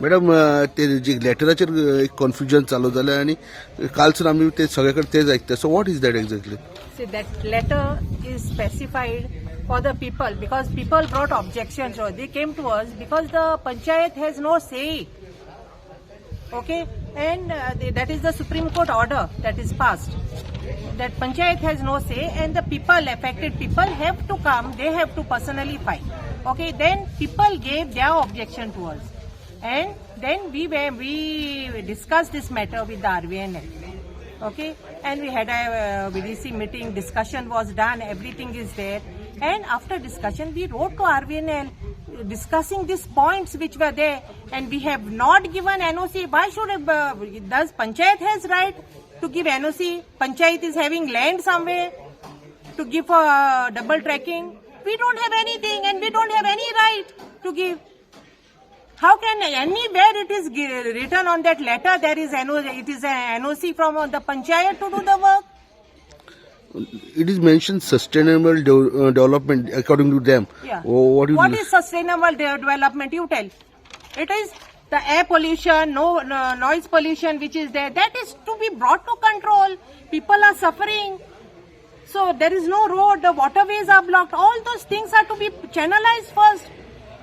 Madam ते जे लेटराचेर एक confusion चालू जालें आनी कालसून आमी ते सगळे कडेन तेच आयकता. So what is that exactly? See, that letter is specified for the people because people brought objections or they came to us because the panchayat has no say. Okay, and that is the Supreme Court order that is passed. That panchayat has no say and the people, affected people have to come, they have to personally fight. Okay, then people gave their objection to us. And then we discussed this matter with the RVNL. Okay, and we had a VDC meeting, discussion was done, everything is there. And after discussion, we wrote to RVNL discussing these points which were there. And we have not given NOC. Why should does Panchayat has right to give NOC? Panchayat is having land somewhere to give for double tracking. We don't have anything and we don't have any right to give. How can anywhere it is written on that letter there is it is a NOC from the panchayat to do the work? It is mentioned sustainable development according to them. Yeah. What is sustainable development? You tell. It is the air pollution, noise pollution which is there. That is to be brought to control. People are suffering. So there is no road, the waterways are blocked. All those things are to be channelized first.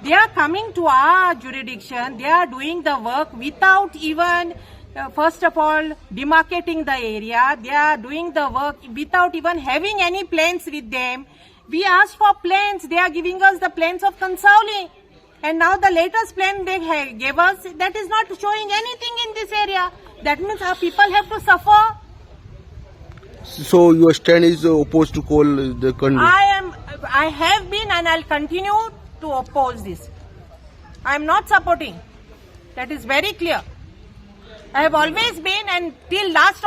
They are coming to our jurisdiction. They are doing the work without even, first of all, demarcating the area. They are doing the work without even having any plans with them. We asked for plans. They are giving us the plans of Kansauli. And now the latest plan they gave us, that is not showing anything in this area. That means our people have to suffer. So your stand is opposed to coal the country? I have been and I'll continue to oppose this. I am not supporting. That is very clear. I have always been and till last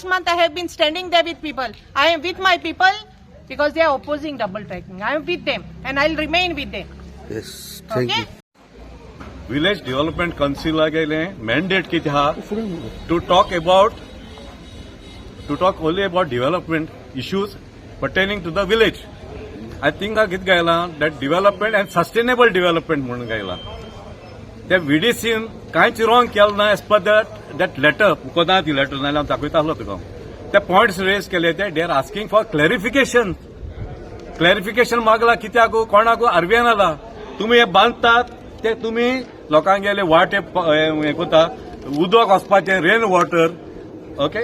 month I have been standing there with people. I am with my people because they are opposing double tracking. I am with them and I'll remain with them. Yes, thank Okay? you. Village Development Council गेले mandate किती हा to talk only about development issues pertaining to the village. I think कित गायला that development and sustainable development म्हणून गायला. त्या VDCन कांयच wrong केलं ना as per that letter. कोणा ती letter नाल्यार हांव दाखयता आसलो तुका. ते points raise केले ते they are asking for clarification. Clarification मागला कित्याक कोणाक RVNL तुम्ही हे बांधतात ते तुम्ही लोकांक गेले वाटे हे कोता उदक वचपाचें रेन वॉटर ओके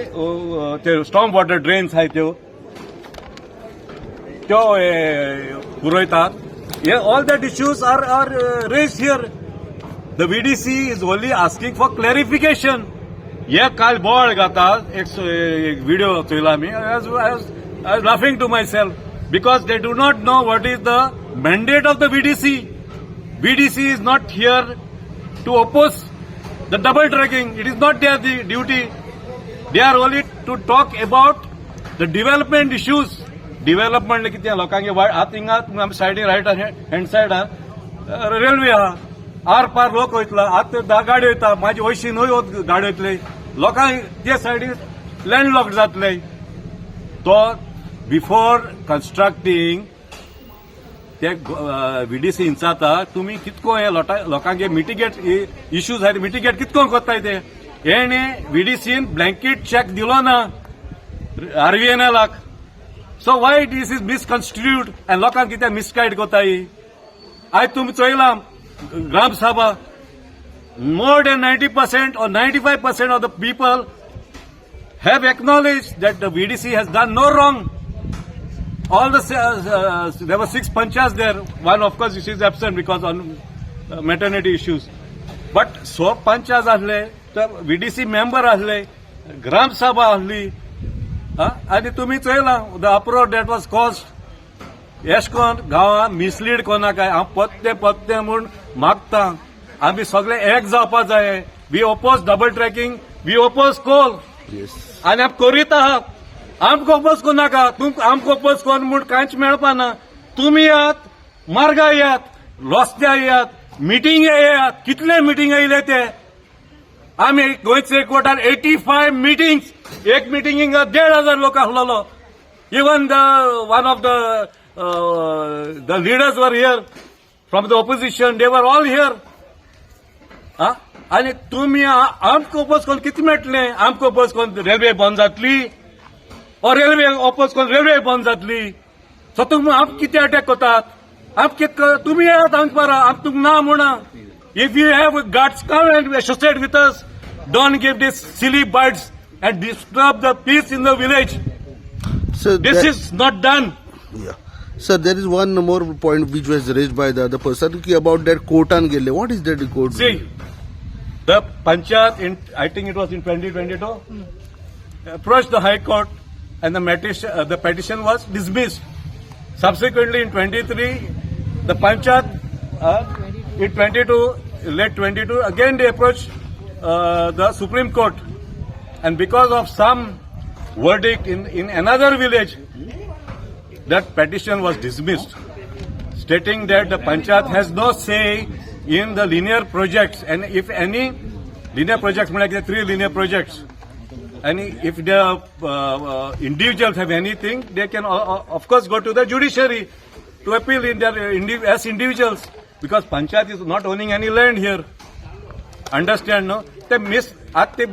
ते स्टॉर्म वॉटर ड्रेन्स आहाय त्यो पुरयतात. All that issues are raised here. The VDC is only asking for clarification. हे काल बोवाळ घाता एक व्हिडिओ चोयला मी. I was laughing to myself because they do not know what is the mandate of the VDC. VDC is not here to oppose the double tracking. It is not their duty. They are only to talk about the development issues. Development किती लोकांगे आत हिंगा आमी सायडीन riot hand सायडान railway आहा are पार लोक वयतला आत गाडी वयता माझी वयशी न्हय गाडी वयतले लोकांक ते सायडीन लँडलॉक जातले. तो बिफोर कन्स्ट्रक्टिंग ते VDC इंचाता तुम्ही कितको हे लोकांगे मिटिगेट इश्यूज आहाय मिटिगेट कितको कोत्ताय ते हेणे VDCन ब्लँकेट चॅक दिलो ना RVNLक. So why this is misconstrued and लोकांक कित्याक मिसगायड कोताय. आयज तुमी चोयला ग्राम सभा more than 90% or 95% of the people have acknowledged that the VDC has done no wrong. All there were 6 panchayats there. One of course is absent because on maternity issues. But so panchayats आसले तर VDC member आसले ग्राम सभा आसली आणि तुम्ही चोयला the approach that was cost एश कोन गांवां मिसलीड कोना काय हांव पत्ते म्हूण मागता. आमी सगळे एक जावपा जाय. We oppose double tracking, we oppose coal आनी आमी करीत आहात. आमकां ओपोज कोनाका आमकां ओपोज कोन म्हूण कांयच मेळपा ना. तुमी येयात मार्गार येयात रस्त्यार येयात मिटींग येयात. कितले मिटींग येयले ते आमी गोंयचे कोर्टार 85 मिटींग्स एक मिटींगेक 1,500 लोक आसलेलो. Even one of the leaders were here from the opposition. They were all here. आं? आनी तुमी आमकां ओपोज कोन्न कितें मेळटलें? आमकां ओपोज कोन्न रेल्वे बंद जातली और रेल्वे ओपोज कोन्न रेल्वे बंद जातली. सो तुमी आमकां कितें अटॅक करतात? तुमी येयात आमचे बारा, आमकां तुमकां ना म्हणा. If you have guts come and associate with us. Don't give this silly birds and disturb the peace in the village. Sir, This is not done. yeah. Sir, there is one more point which was raised by the other person about that courtan gele. What is that court? See, the Panchayat, I think it was in 2022, approached the High Court and the petition was dismissed. Subsequently, in 23, the Panchayat, in 22, late 22, again they approached the Supreme Court. And because of some verdict in another village, that petition was dismissed, stating that the Panchayat has no say in the linear projects. And if any linear projects, like the 3 linear projects, and if the individuals have anything, they can of course go to the judiciary to appeal in their as individuals, because Panchayat is not owning any land here. Understand, no? ते miss आत ते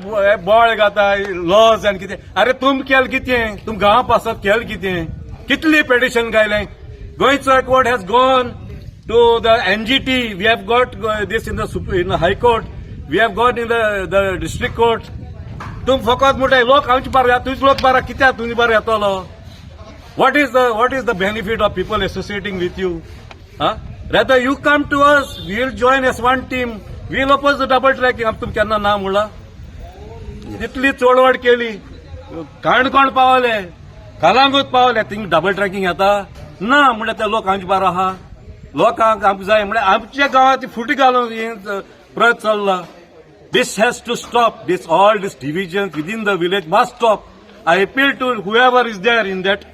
बॉळ घाता laws आनी कितें. अरे तुम केल कितें? तुम गांव पासत केल कितें? कितली पेटिशन गायलें? गोंयचो court has gone to the NGT. We have got this in the High Court. We have got in the district court. तुम फकत म्हणटाय लोक आमचे बारा तुझे लोक बारा कित्याक तुझे बारा येतलो? What is the benefit of people associating with you? Rather you come to us, we will join as one team. We will oppose the double tracking. आम तुम केन्ना ना म्हणला? तितली चोडवड केली, काणकोण पावले, कलांगूट पावले, थिंग डबल ट्रॅकिंग येता ना म्हणल्यार ते लोक आमचे बारा आहा. लोकांक आमकां जाय म्हणल्यार आमच्या गांवांत फुटी घालून प्रयत्न चल्ला. This has to stop. All these divisions within the village must stop. I appeal to whoever is there in that,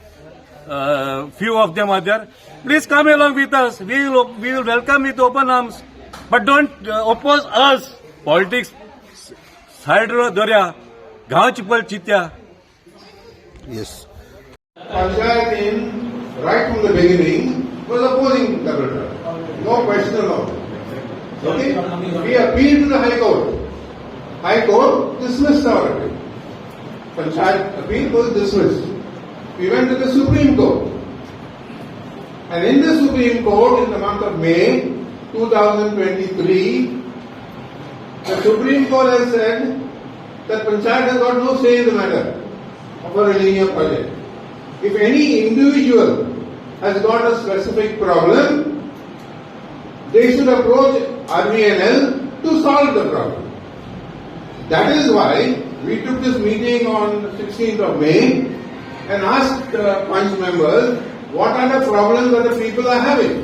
few of them are there. Please come along with us. We will welcome with open arms. But don't oppose us. Politics, side dorya, गांवची पल चित्या. Yes. Panchayat right from the beginning was opposing double track. No question about it. Okay? We appealed to the High Court. High Court dismissed our appeal. Panchayat appeal was dismissed. We went to the Supreme Court. And in the Supreme Court, in the month of May 2023, the Supreme Court has said that Panchayat has got no say in the matter of a linear project. If any individual has got a specific problem, they should approach RVNL to solve the problem. That is why we took this meeting on 16th of May and asked Punch members what are the problems that the people are having.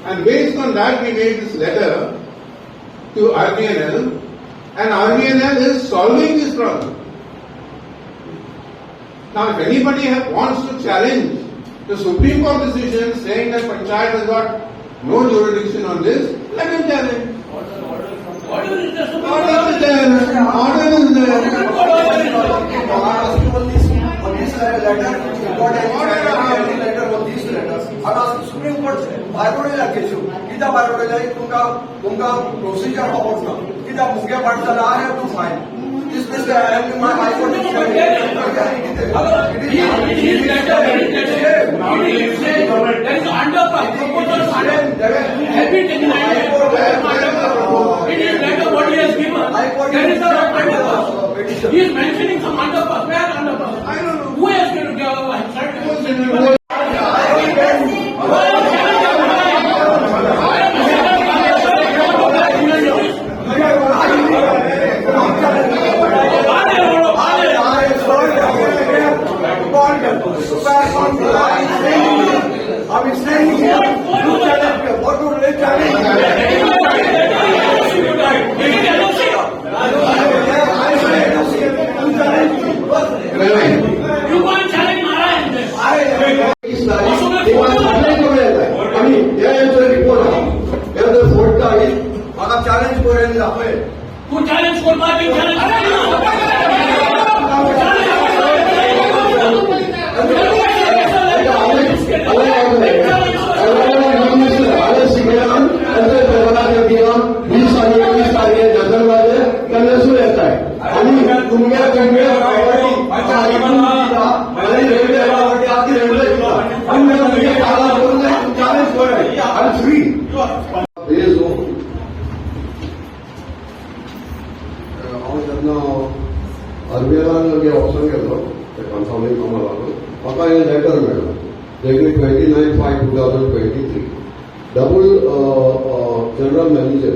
And based on that we made this letter to RVNL, and RVNL is solving this problem. Now if anybody wants to challenge the Supreme Court decision saying that Panchayat has got no jurisdiction on this, let him challenge. Order is there. Order is there. Supreme Court बायकोडेला केसू कित्याक बायकोडेला तुमकां procedure खबर ना कित्याक मुगे part जाला I have to file this my high court He is mentioning some underpass. Where underpass? I don't know. Who is going to give a I'm saying here, you challenge, what would they challenge? You can't challenge Maharaj. म्हाका challenge करेन दाखय तू challenge करपाक challenge 2023. Double general manager,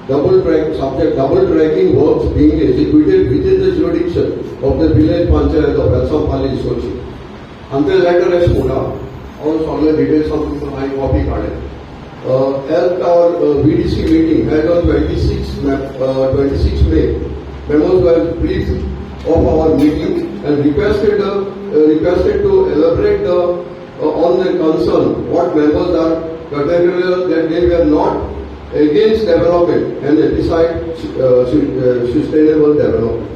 double tracking works being executed within the jurisdiction of the village panchayat of Elsampali Sochi. Until letter is put up, all the details of my copy card. At our VDC meeting held on 26 May, members were briefed of our meeting and requested to elaborate on their concern. What members are categorical that they were not against development and they decide sustainable development.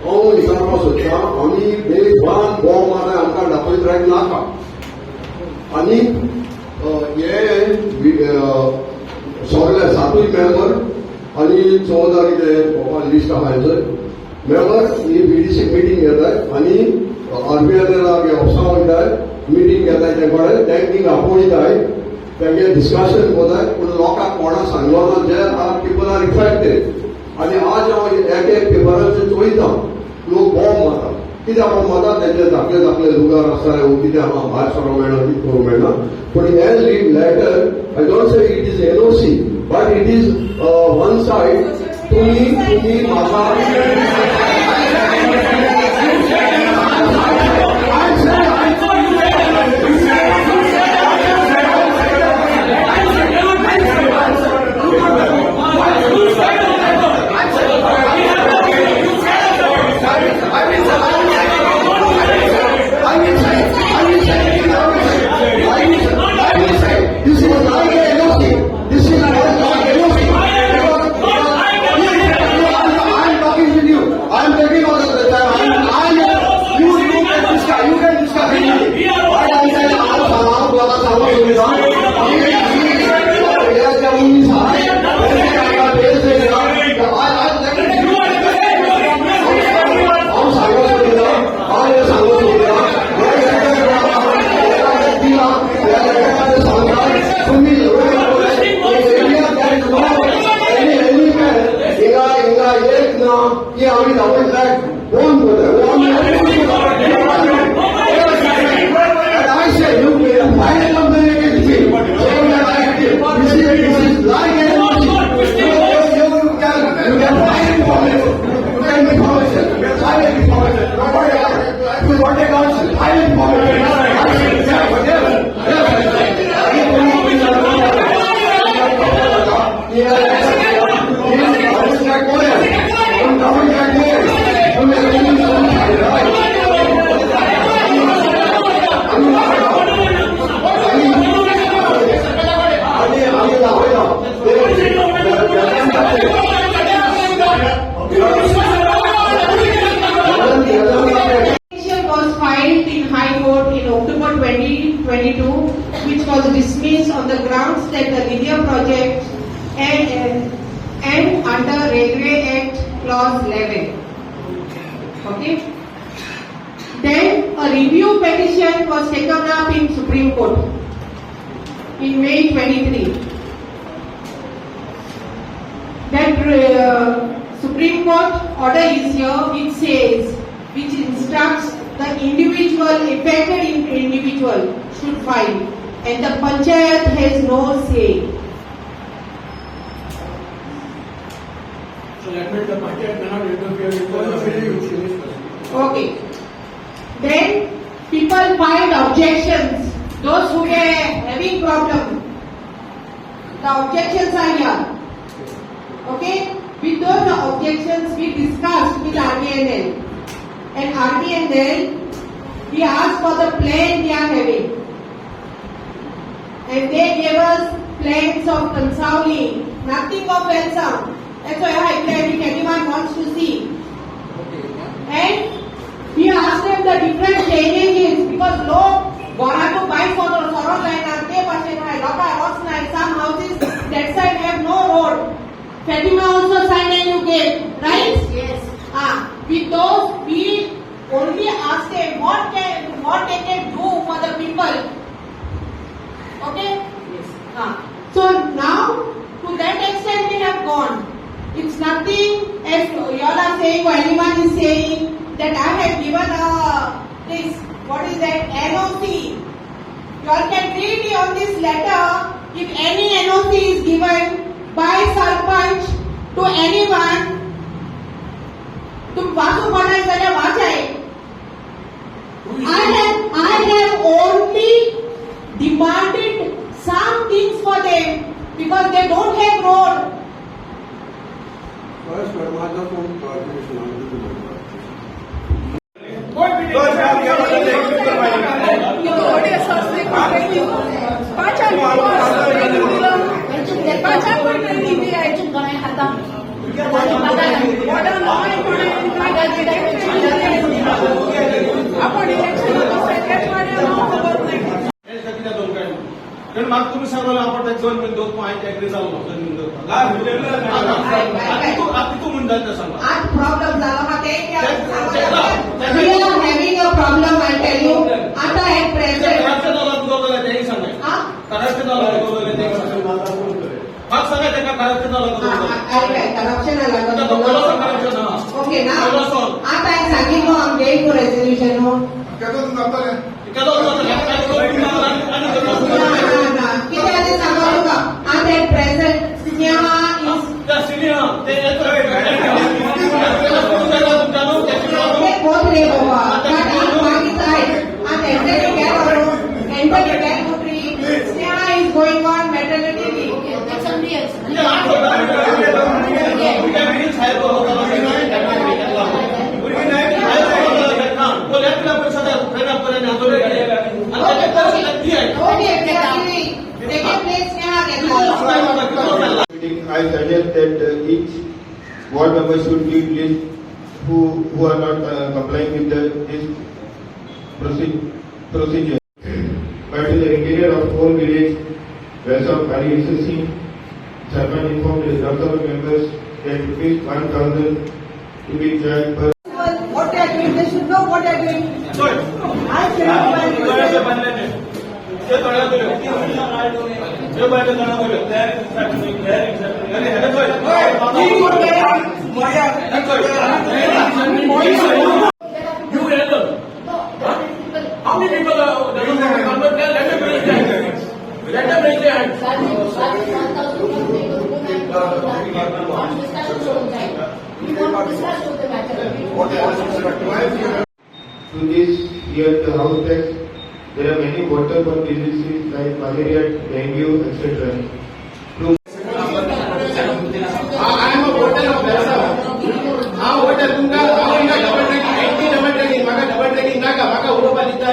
हांव विचारपाक सोदतां आमी बेभान bomb मारले आमकां दाखयत रावंक नाका आनी हे सगळे 7 मेंबर आनी 14 कितें लिस्ट आहा थंय मेंबर ही बीडीसी मिटींग घेताय आनी आरबीआय ऑफिसां वयताय मिटींग घेताय ते कडेन तांकां आपयताय तांगे डिस्कशन कोताय पूण लोकांक कोणा सांगलो ना जे आर पीपल आर इफेक्टेड आनी आज हांव एक पेपराचेर चोयतां लोक बॉम्ब मारता कित्याक हांव मारता तेजे धाकले लुगार आसता कितें हांगा भायर सरो मेळना कितें करूं मेळना पूण हे letter I don't say it is NOC but it is one side तुम्ही म्हाका which was dismissed on the grounds that the Lydia project and under Railway Act Clause 11. Okay. Then a review petition was taken up in Supreme Court in May 23. That Supreme Court order is here which instructs the affected individual should file and the panchayat has no say. So that means the panchayat cannot interfere with the Okay. Then people filed objections. Those who were having problem, the objections are here. Okay. With those objections, we discussed with RBNL, and RBNL we asked for the plan we are having, and they gave us plans of Kansauling, nothing of Welsam. That's why I said if anyone wants to see. And we asked them the different drainages because low Goratu by Sorot line are they percent high, Loka Ross line, some houses that side have no road. Fatima also signed a new gate, right? Yes. With those we only asked them what they can do for the people. Okay? Yes. So now to that extent we have gone. It's nothing as you all are saying or anyone is saying that I have given this, what is that, NOC. You all can read on this letter if any NOC is given by Sarpanch to anyone. तुम वाचू पडाल जाल्यार वाचाय. I have only demanded some things for them because they don't have road. First, madam, I just want clarification. कारण माग तुम्ही सांगायला आपण दोन minute agri जाऊ तू म्हणतात ना सांगा आज प्रॉब्लेम झाला हा ते we are having a problem I tell you आता at present करायचं बुडवलं तेही सांगाय करायचं बुडवलं तेही सांगाय माग सांगायचं का करायचं अरे काय करप्शन आला ओके ना आता एक सांगितलं आमच्या एक रेझोल्युशन केदोन जातले किती आधी सांगावं का आता at present स्नेहा is बहुत रे बाबा but आज मागित आहे आता enter the category Sneha is going on maternity leave. Okay, that's somebody else. I suggest that each ward member should give list who are not complying with this procedure. But in the interior of whole village, west of RESC, Sarpan informed the Local members that ₹1,000 to be charged per. What they are doing, they should know what they are doing. I You ever? How many people are there? Let them raise their hands. To this year, the house tax, there are many waterborne diseases like malaria, dengue, etc. I am a voter of Belsa. हा voter तुमका double trekking माका double trekking नाका माका उडोपा दिता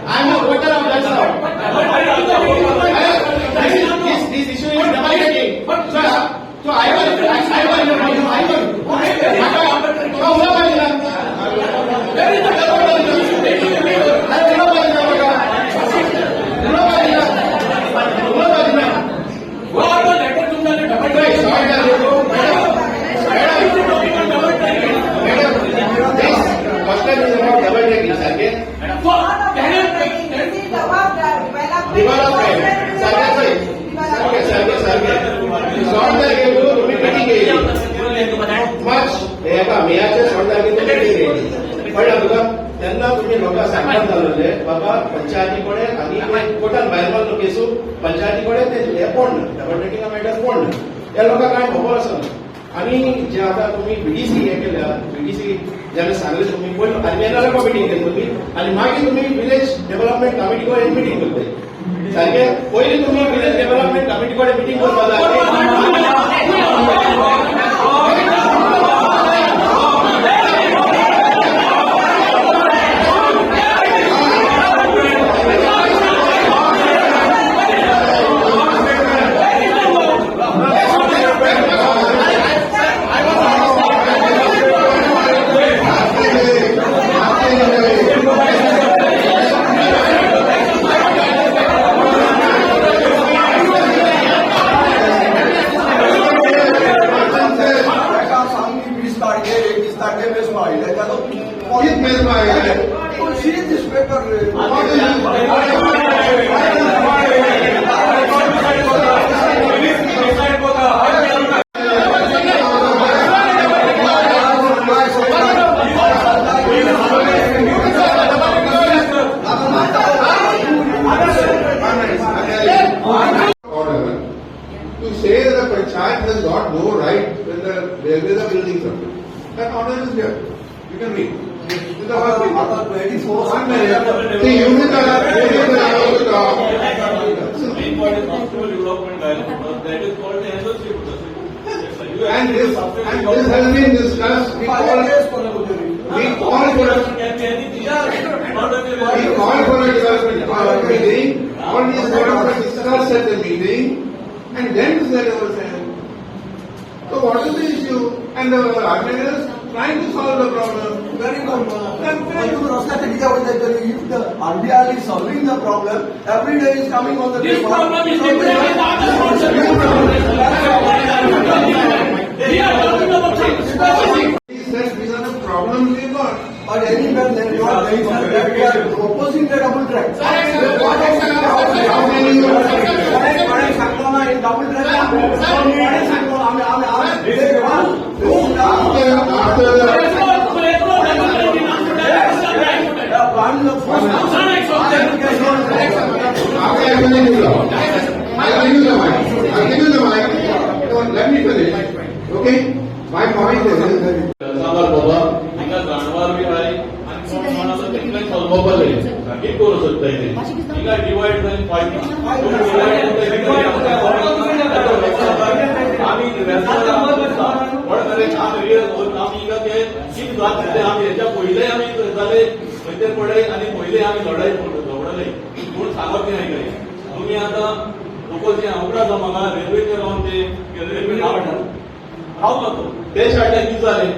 I am a voter of Belsa. This issue is double tracking. So I will Where is the government? त्यांना तुम्ही लोक सांगतात झालेले बाबा पंचायती कडे आणि कोर्टान भायर मारलो केसू पंचायती कडे ते कोण डबल ट्रेकिंग मॅटर कोण त्या लोकांना काय खबर आसना आणि जे आता तुम्ही बीडीसी हे केल्या बीडीसी ज्याने सांगले तुम्ही पयलो आर्मियाला मिटींग केली तुम्ही आणि मागीर तुम्ही विलेज डेव्हलपमेंट कमिटी कडे मिटींग करतले सारखे पयली तुम्ही विलेज डेव्हलपमेंट कमिटी कडे मिटींग करता panchayat has got no right when the railways are building something. That order is there. You can read. आता 24 One minute. See, you will talk. Main point is hospital development guideline. That is called the NLC. And this has been discussed. We call for a development meeting. All these developments discussed at the meeting, and then there was a. So what is the issue? And the admin is trying to solve the problem. Very good. If the RBR is solving the problem, every day is coming on the This paper. problem is different with other We are talking about something. He said these are the problems we got. But anywhere they are not very sure that we are proposing the double track. Double Let me finish. Okay? My point is. सांगार बाबा हिंगा जानवर B हाय आनी कोण कोणाला तेंकाय सॉल्वबल आहे कितें करू शकता ते हिंगा डिवाइड जावन फायट आमी व्हड तरेन आमी रियल आमी हिंगा ते कितें जाता ते आमी हेच्या पयले आमी जाले खंयचे पडले आनी पयले आमी लढाई झगडले पूण सांगप नाही काय तुम्ही आता लोक जे अमरा जमाना रेल्वेचे रावन ते रेल्वे रावलो तो ते शाळेत कितें जालें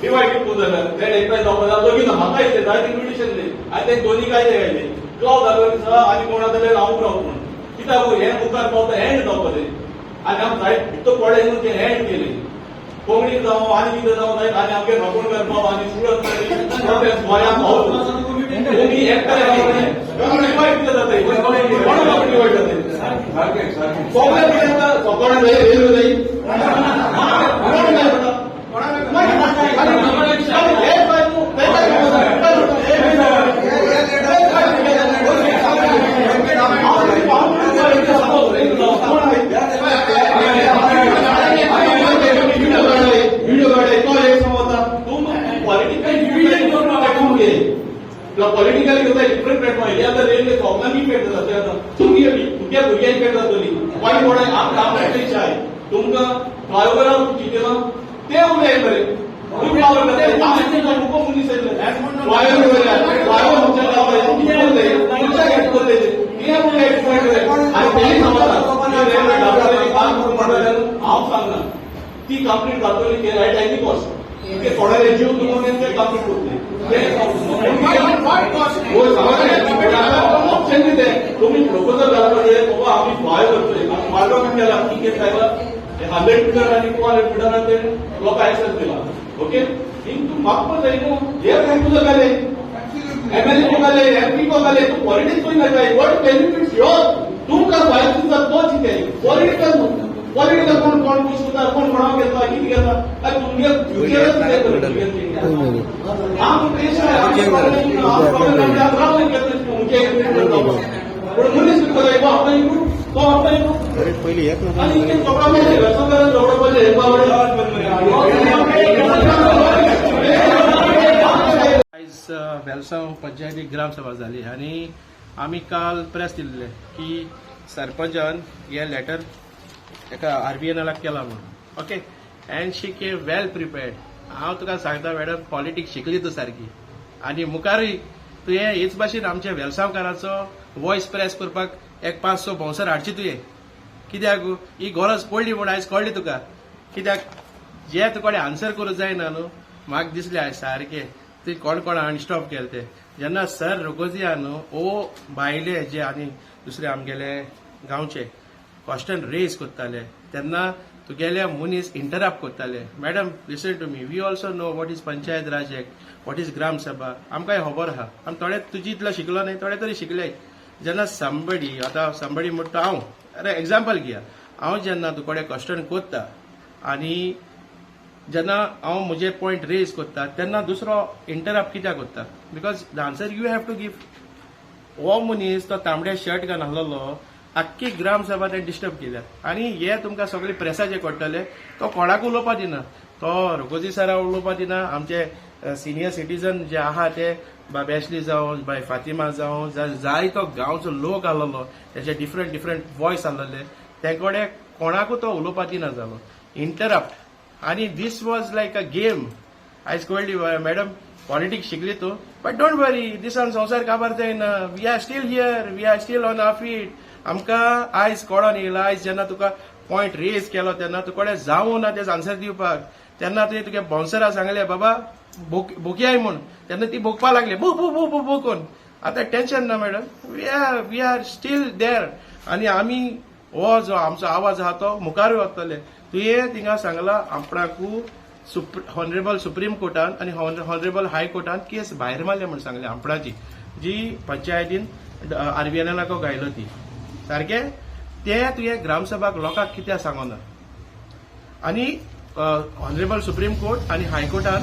डिवाइड कितू जाल्यार ते एकठांय जावपाक दोगी म्हाका येते जायते इन्विटेशन दिले आनी ते दोनी काय घायले क्लॉक जालो दिसा आनी कोणा जाल्यार हांव रावप म्हणून कित्याक हे मुखार पावता हँड जावपाचें आनी आमी जायत भितर पडले न्हू ते हँड केले कोंकणी जावं आनी कितें जावं जायत आनी आमगे रोखून करपाक आनी सुरत गोंयांत पावलो दोगी एकठांय डिवाइड कितें जाता कोण डिवाइड जाता सगळे कितें सकाळी जाय रेल्वे जाय पॉलिटिकल डिफरंट प्लॅटफॉर्म हे आता रेल्वे सगळ्यांनी इफेक्ट जाता तुमगे भुरग्या इफेक्ट जातली वायट कोणाय आपल्या इच्छा आहे तुमकां फ्लायओव्हरार चिंतला ते उलय बरे तुम्ही मुको मनीस फ्लायओव्हर हांव सांगना ती कंप्लीट जातली ते रायट एनी कॉस्ट ते थोडे जीव तुम्ही ते कंप्लीट करतले ऑप्शन किती तुम्ही प्रपोजल घालतले बाबा आम्ही फ्लाय करतोय पार्लमेंट केला टिकेट खायला 100 मीटर आणि 200 मीटर ते लोक ऍक्सेस दिला ओके तू मागपो जाय न्हू हे प्रपोजल घाले एमएलए को घाले एमपी को घाले तू पॉलिटिक्स कोई नका व्हाट बेनिफिट्स योर तुमका फायदा तोच कितें पॉलिटिकल कोण खुश होता कोण कोणाक घेतला किती घेतला काय तुमगे फ्युचरच आम देश मनीस तो आपण पहिली एक वेलसांव पंचायती ग्रामसभा जाली आनी आमी काल प्रेस दिल्ले की सरपंचान हे लेटर एका आरबीएनएलाक केला म्हणून okay and she came well prepared हांव तुका सांगता मॅडम पॉलिटिक्स शिकली तूं सारकी आनी मुखारूय तुवें हेच भाशेन आमच्या वेलसांवकाराचो वॉयस प्रेस करपाक एक 5-6 भोंवसर हाडची तुवें कित्याक ही गरज पडली म्हूण आयज कळ्ळी तुका कित्याक जे तुकडे आन्सर करूंक जायना न्हू म्हाका दिसलें आयज सारकें तुवें कोण कोण अनस्टॉप केलें तें जेन्ना सर रोगोजिया न्हू ओ भायले जे आनी दुसरे आमगेले गांवचे क्वेश्चन रेज करताले तेन्ना तुगेले मनीस इंटरप्ट करताले madam listen to me we also know what is Panchayat Raj act what is Gram Sabha आमकां खबर आहा आमी थोडे तुजी इतलो शिकलो न्ही थोडे तरी शिकले जेन्ना संबडी आतां संबडी म्हणटा हांव अरे एग्जाम्पल घेया हांव जेन्ना तुकडे क्वेश्चन करता आनी जेन्ना हांव म्हजे पॉयंट रेज करता तेन्ना दुसरो इंटरप्ट कित्याक करता because the answer you have to give हो मनीस तो तांबडे शर्ट घालून आसलेलो आख्खी ग्रामसभा ते डिस्टर्ब केल्या आनी हे तुमकां सगळे प्रेसाचे कळटले तो कोणाक उलोवपा दिना तो रघोजी सरा उलोवपा दिना आमचे सिनियर सिटीजन जे आहा ते बाय बेशली जावं बाय फातिमा जावं जाय तो गांवचो लोक आसलेलो तेचे डिफरंट वॉयस आसलेले ते कडेन कोणाकूय तो उलोवपा दिना जालो इंटरप्ट आनी दीस वॉज लायक अ गेम आयज कळ्ळी मॅडम पॉलिटिक्स शिकली तूं बट डोंट वरी दिसान संवसार काबार जायना we are still here we are still on our feet आमकां आयज कळोन येयला आयज जेन्ना तुका पॉयंट रेज केलो तेन्ना तुकडे जावं ना तेजो आन्सर दिवपाक तेन्ना तुवें तुगे बाउन्सराक सांगलें बाबा भोकयाय म्हूण तेन्ना ती भोगपा लागली बू बू बू बू बू कोन आतां टेन्शन ना मॅडम वी आर स्टील देर आनी आमी हो जो आमचो आवाज आहा तो मुखारूय वतले तुवें थिंगा सांगला आपणाकू हॉनरेबल सुप्रीम कोर्टान आनी हॉनरेबल हाय कोर्टान केस भायर मारले म्हूण सांगले आपणाची जी पंचायतीन आरबीएनएलाक गायलो ती सारखे ते तुवें ग्रामसभाक लोकांक कित्याक सांगना आनी हॉनरेबल सुप्रीम कोर्ट आनी हायकोर्टान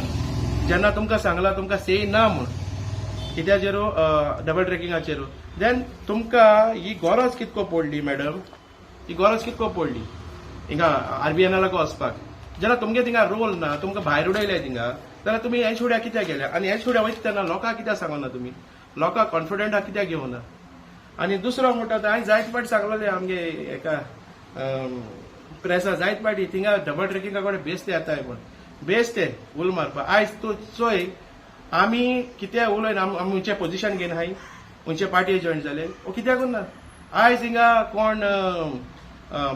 जेन्ना तुमकां सांगला तुमकां से ना म्हूण कित्याचेरू डबल ट्रॅकिंगाचेरू देन तुमकां ही गरज कितको पडली मॅडम ही गरज कितको पडली हिंगा आरबीएनएलाक वचपाक जेन्ना तुमगे थिंगा रोल ना तुमकां भायर उडयले थिंगा जाल्यार तुमी हें छोड्या कित्याक गेल्या आनी हें छोड्या वयता तेन्ना लोकांक कित्याक सांगना तुमी लोकांक कॉन्फिडंटाक कित्याक घेवना आनी दुसरो म्हणटा तो हांवें जायते फावटी सांगलोलें आमगे एका प्रेसा जायते फावटी थिंगा डबल ट्रॅकिंगा कडेन बेस्ते येताय म्हूण बेस्ते उल मारपा आयज तूं चोय आमी कित्याक उलयन आमचे पोजिशन घेवन हाय खंयचे पार्टी जॉयन जाले ओ कित्याक ना आयज हिंगा कोण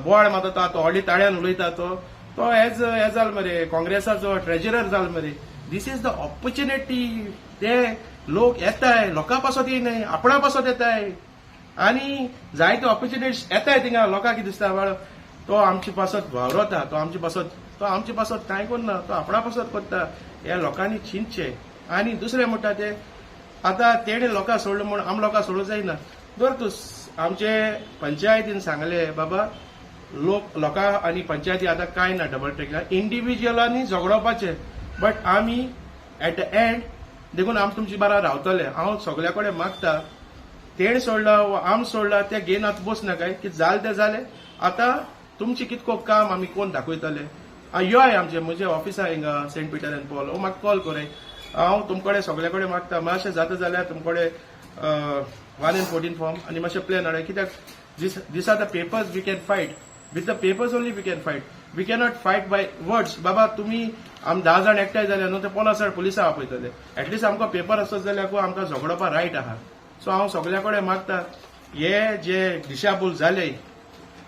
बोवाळ मारता तो व्हडली ताळ्यान उलयता तो हेज हे जाल मरे काँग्रेसाचो ट्रेजरर जाल मरे दीस इज द ऑपॉर्च्युनिटी ते लोक येताय लोकां पासत येयनाय आपणा पासत येताय आनी जायते ऑपॉर्च्युनिटीज येताय थिंगा लोकांक कितें दिसता बाळ तो आमची पासत वावरता तो आमची पासत कांय करना तो आपणा पासत करता हे लोकांनी चिंतचे आनी दुसरें म्हणटा ते आतां तेणे लोकां सोडलो म्हूण आम लोकां सोडूंक जायना दर तूं आमचे पंचायतीन सांगले बाबा लोकां आनी पंचायती आतां कांय ना डबल ट्रॅकिंगा इंडिव्हिज्युअलांनी झगडोवपाचे बट आमी एट द एंड देखून आमी तुमचे बारा रावतले हांव सगळ्या कडेन मागता तेण सोडला वा आम सोडला ते घेवन आतां बस नाकाय कितें जालें तें जालें आतां तुमचें कितको काम आमी कोण दाखयतले योय आमचे म्हजे ऑफिसा हिंगा सेंट पिटर एंड पॉल म्हाका कॉल कोराय हांव तुमचे कडेन सगळे कडेन मागता मातशें जाता जाल्यार तुमचे कडेन 114 फॉर्म आनी मातशें प्लॅन हाडय कित्याक these are the papers we can fight with the papers only we can fight we cannot fight by words बाबा तुम्ही आम 10 जाण एकठांय जाल्यार न्हू ते 50 पुलिसां आपयतले एटलीस्ट आमकां पेपर आसत जाल्यार आमकां झगडोवपाक रायट आहा सो हांव सगळ्या कडेन मागता हे जे दिशाभूल जाले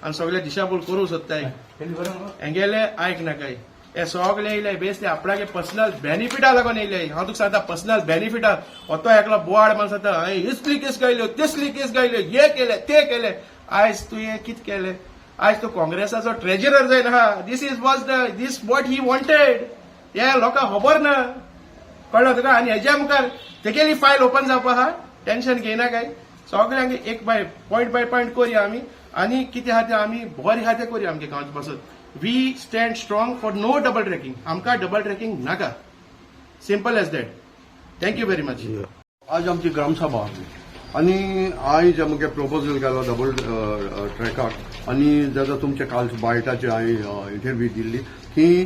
आनी सगळे दिशाभूल करूं सोदताय हेंगेले आयक नाकाय हे सगळे येयले बेस ते आपणागे पर्सनल बेनिफिटा लागून येयले हांव तुका सांगता पर्सनल बेनिफिटा होतो एकलो बोवाळ माणूस जाता हांवें इसली केस गायल्यो तेसली केस गायल्यो हे केले ते केले आयज तुवें कितें केलें आयज तूं काँग्रेसाचो ट्रेजरर जायन आहा दीस वॉट ही वॉन्टेड हे लोकांक खबर ना कळ्ळो तुका आनी हेज्या मुखार तेगेली फायल ओपन जावपा आहा टेन्शन घेयना काय सगळ्यांक एक बाय पॉयंट करया आमी आनी कितें आहा तें आमी बरें आहा तें करया आमगे गांवचे पासून we stand strong for no double tracking आमकां डबल ट्रॅकिंग नाका simple as that thank you very much आज आमची ग्रामसभा आनी आयज आमगे प्रपोजल केलो डबल ट्रॅकाक आनी जाता तुमचे काल बायटाचे हांवें इंटरव्यू दिल्ली की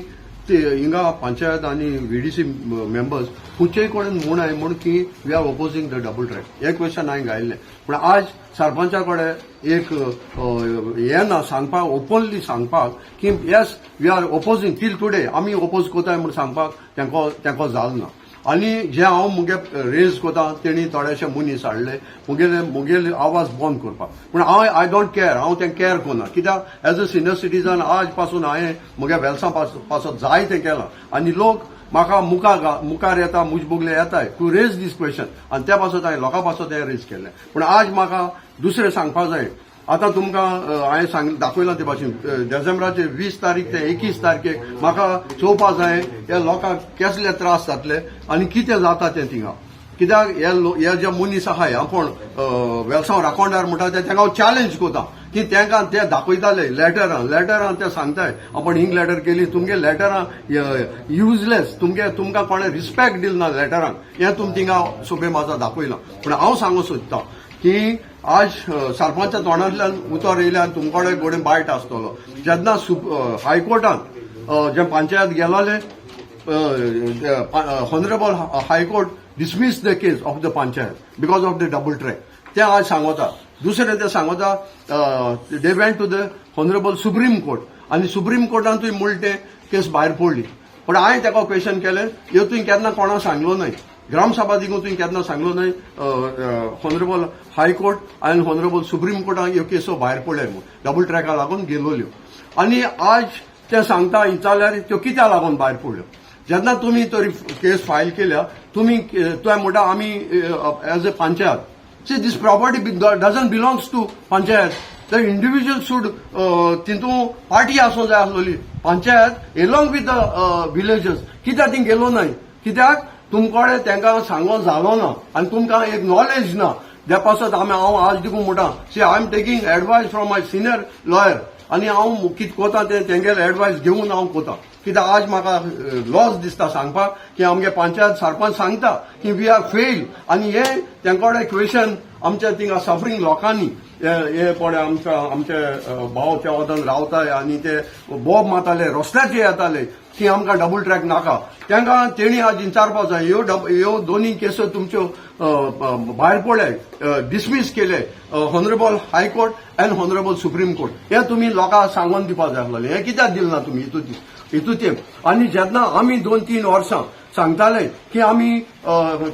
ते हिंगा पंचायत आनी व्हीडीसी मेंबर्स खंयचेय कोणेन म्हूण हांवें म्हूण की we are opposing the double track हे क्वेश्चन हांवें घायल्लें पूण आज सरपंचा कडेन एक हें ना सांगपाक ओपनली सांगपाक की yes we are opposing till today आमी ओपोज कोताय म्हूण सांगपाक तेंको जाल ना आनी जे हांव मुगे रेज कोता तेणी थोडेशे मनीस हाडले मुगेले आवाज बंद करपाक पूण हांव आय डोंट केअर हांव तें केअर कोना कित्याक एज अ सिनियर सिटीजन आज पासून हांवें मुगे वेल्सां पासून जाय तें केलां आनी लोक म्हाका मुखार येता मुजबुगले येताय टू रेज दीस क्वेश्चन आनी त्या पासून हांवें लोकां पासून तें रेज केलें पूण आज म्हाका दुसरें सांगपाक जाय आतां तुमकां हांवें दाखयलां ते भाशेन डिसेंबराचे 20 तारीख ते 21 तारखेक म्हाका चोवपाक जाय हे लोकांक कसले त्रास जातले आनी कितें जाता तें थिंगा कित्याक हे जे मनीस आहाय आपण वेलसांव राखोंडार म्हणटा ते तांकां हांव चॅलेंज कोता की तांकां ते दाखयताले लेटरां ते सांगताय आपण हिंग लेटर केली तुमगे लेटरां युजलेस तुमकां कोणें रिस्पेक्ट दिल ना लेटरांक हें तुमी थिंगा सोबे म्हाजो दाखयलां पूण हांव सांगूंक सोदतां की आज सरपंचा तोंडांतल्यान उतर येयल्यान तुमकडे गोडे बायट आसतलो जेन्ना हायकोर्टान जे panchayat गेलोले Honorable High Court dismissed the case of the Panchayat because of the double track. ते आज सांगता दुसरे ते सांगता they went to the Honorable Supreme Court आणि सुप्रीम कोर्टान तुवें मुळटे केस भायर पडली पण हांवें ताका क्वेश्चन केलें ह्यो तुवें केन्ना कोणाक सांगलो न्हय ग्रामसभा दिगून तुवें केन्ना सांगलो न्हय Honorable High Court आनी Honorable Supreme Courटान ह्यो केसो भायर पडले म्हूण डबल ट्रॅका लागून गेलोल्यो आणि आज ते सांगता विचारल्यार त्यो कित्या लागून भायर पडल्यो जेन्ना तुमी तरी केस फायल केल्या तुमी तुवें म्हणटा आमी as a panchayat see this property doesn't belongs to panchayat the individual should तितून पार्टी आसूंक जाय आसलोली panchayat along with the villagers कित्याक ती गेलो न्हय कित्याक तुमकडे तांकां सांगून जालो ना आनी तुमकां एक नॉलेज ना त्या पासत हांव आज देखून म्हणटा see I am taking advice from my senior lawyer आनी हांव कितें कोता तें तेंगेले एडवायस घेवन हांव कोता कित्याक आज म्हाका लॉस दिसता सांगपाक की आमगे पंचायत सरपंच सांगता की वी आर फेल आनी हे तेंकडे क्वेश्चन आमच्या थिंगा सफरींग लोकांनी हे पळय आमचे भाव त्या वतान रावताय आनी ते बोब मारताले रस्त्याचेर येताले की आमकां डबल ट्रॅक नाका तांकां तेणी आज विचारपाक जाय ह्यो दोनी केसो तुमच्यो भायर पडले डिसमीस केले honourable high court and honourable supreme court हे तुमी लोकांक सांगून दिवपाक जाय आसलें हे कित्याक दिलें ना तुमी हितून आनी जेन्ना आमी 2-3 वर्सां सांगताले की आमी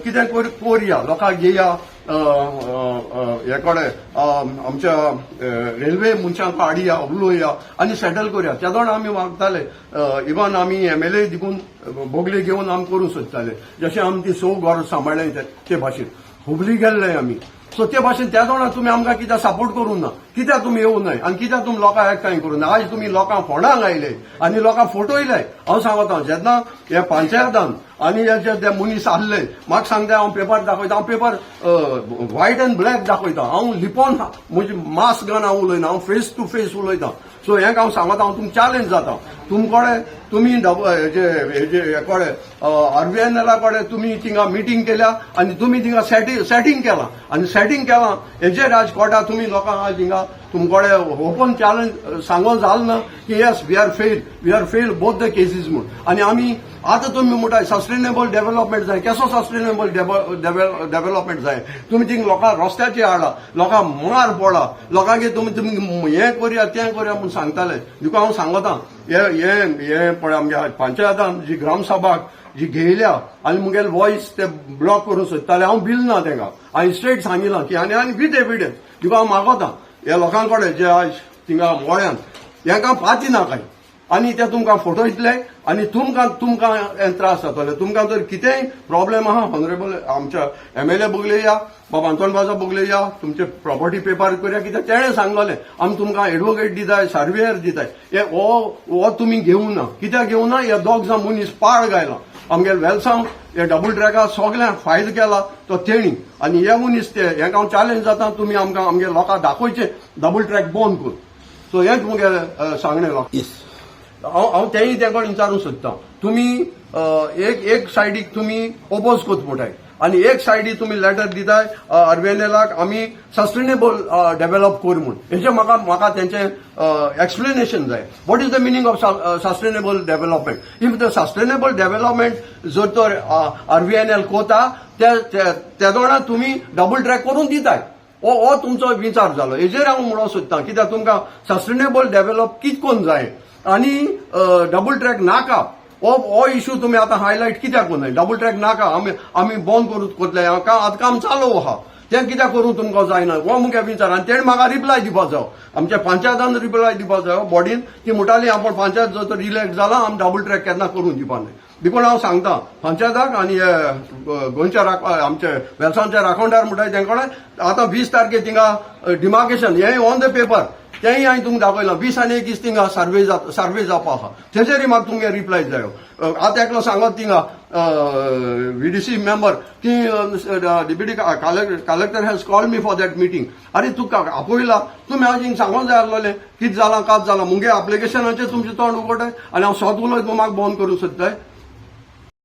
कितें करया लोकांक घेया हे कडेन आमच्या रेल्वे मनशांक हाडया उलोवया आनी सेटल करया त्या दोन आमी मागताले इवन आमी MLA दिकून बोगले घेवन आमी करूंक सोदताले जशें आमी ती 100 घर सांबाळ्ळें ते भाशेन हुबली गेल्ले आमी सो ते भाशेन त्या दोना तुमी आमकां कित्याक सपोर्ट करूंक ना कित्याक तुमी येवं न्हय आनी कित्याक तुमी लोकांक एकठांय करूं ना आज तुमी लोकांक फोंडांक आयले आनी लोकांक फटयले हांव सांगता जेन्ना हे पंचायतान आनी जे मनीस आसले म्हाका सांगता हांव पेपर दाखयता हांव पेपर व्हायट एंड ब्लॅक दाखयता हांव लिपोन म्हणजे मास्क घालून हांव उलयना हांव फेस टू फेस उलयता सो हें हांव सांगता हांव तुमकां चॅलेंज जाता तुमकडे तुमी हे कडेन RVNL कडेन तुमी थिंगा मिटींग केल्या आनी तुमी थिंगा सेटींग केलां आनी सेटींग केलां हेजेर आज कोर्टात तुमी लोकांक आज थिंगा तुमकडे ओपन चॅलेंज सांगून जालें ना की yes we are fail both the cases म्हूण आनी आमी आतां तुमी म्हणटात सस्टेनेबल डेव्हलपमेंट जाय कसो सस्टेनेबल डेव्हलपमेंट जाय तुमी थिंगा लोकांक रस्त्याचेर हाडा लोकांक मार पडा लोकांक तुमी हें करया तें करया म्हूण सांगताले देखून हांव सांगता हे पळय आमच्या पंचायतान जी ग्रामसभाक जी घेयल्या आनी मुगेले वॉयस ते ब्लॉक करूंक सोदताले हांव भिलना तांकां हांवें स्ट्रेट सांगिलां की आनी विथ एविडन्स देखून हांव मागता हे लोकां कडेन जे आज थिंगा मोळ्यान हेंकां पाती नाकाय आनी ते तुमकां फटयतले आनी तुमकां त्रास जातले तुमकां जर कितेंय प्रॉब्लेम आहा हॉनरेबल आमच्या MLA बोगले या बाबा अंतोणबाजा बोगले या तुमचे प्रॉपर्टी पेपर करया कित्याक तेणें सांगलोलें आमी तुमकां एडवोकेट दिताय सर्वेयर दिताय हे हो तुमी घेवं ना कित्याक घेवं ना हे दोग जाण मनीस पाड गायला आमगेले वेलसांव हे डबल ट्रॅका सगळ्यांक फायल केला तो तेणी आनी हे मनीस ते हें हांव चॅलेंज जाता तुमी आमकां आमगे लोकांक दाखोवचे डबल ट्रॅक बंद कर सो हेंच मुगेलें सांगणें लोकांक हांव तेंय तेका विचारूंक सोदतां तुमी एक सायडीक तुमी ओपोज कोत म्हणटाय आनी एक सायडीक तुमी लेटर दिताय RVNLाक आमी सस्टेनेबल डेव्हलप कर म्हूण हेचें म्हाका तेंचें एक्सप्लेनेशन जाय what is the meaning of sustainable development if the sustainable development जर तर RVNL कोता त्या दोना तुमी डबल ट्रॅक करून दिताय हो तुमचो विचार जालो हेजेर हांव म्हणूंक सोदतां कित्याक तुमकां सस्टेनेबल डेव्हलप कितकोन जाय आनी डबल ट्रॅक नाका हो इश्यू तुमी आतां हायलायट कित्याक कोन्नाय डबल ट्रॅक नाका आमी बंद करूं कोतले आतां काम चालू आहा तें कित्याक करूं तुमकां जायना हो मुगे विचार आनी तेणें म्हाका रिप्लाय दिवपाक जायो आमच्या पंचायतान रिप्लाय दिवपाक जायो बॉडीन ती म्हणटाली आपण पंचायत जर तर रिलॅक्स जाला आमी डबल ट्रॅक केन्ना करूं दिवपा न्हय देखून हांव सांगता पंचायताक आनी गोंयच्या आमचे वेलसांवच्या राखणदार म्हणटाय तेंकडे आतां 20 तारखेक थिंगा डिमार्केशन हें ऑन द पेपर तेंय हांवें तुमकां दाखयलां 20 आनी 21 थिंगा सर्वे जावपा आहा तेजेरय म्हाका तुमगे रिप्लाय जायो आतां एकलो सांगत थिंगा VDC मेंबर की deputy collector has called me for that meeting अरे तुका आपयला तुमी आज हिंग सांगोंक जाय आसलोलें कितें जालां कात जालां मुगे एप्लिकेशनाचेर तुमचें तोंड उगडटाय आनी हांव सोद उलयत म्हाका बंद करूंक सोदताय